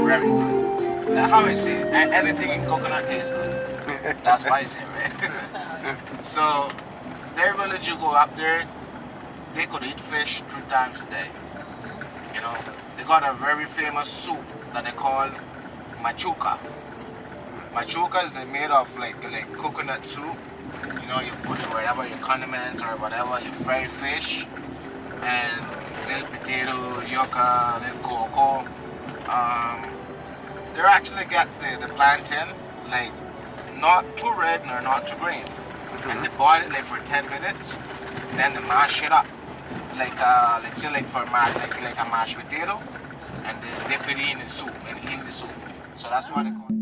Very good. How is it? Anything in coconut tastes good. That's why I say, right? So, their village, you go up there, they could eat fish 3 times a day. You know, they got a very famous soup that they call machuca. Machuca is made of like coconut soup. You know, you put it wherever your condiments or whatever, you fry fish and little potato, yucca, little cocoa. They actually get the plantain like not too red nor not too green, and they boil it like for 10 minutes. Then they mash it up like say like for like a mashed potato, and they dip it in the soup and eat the soup. So that's what they call it.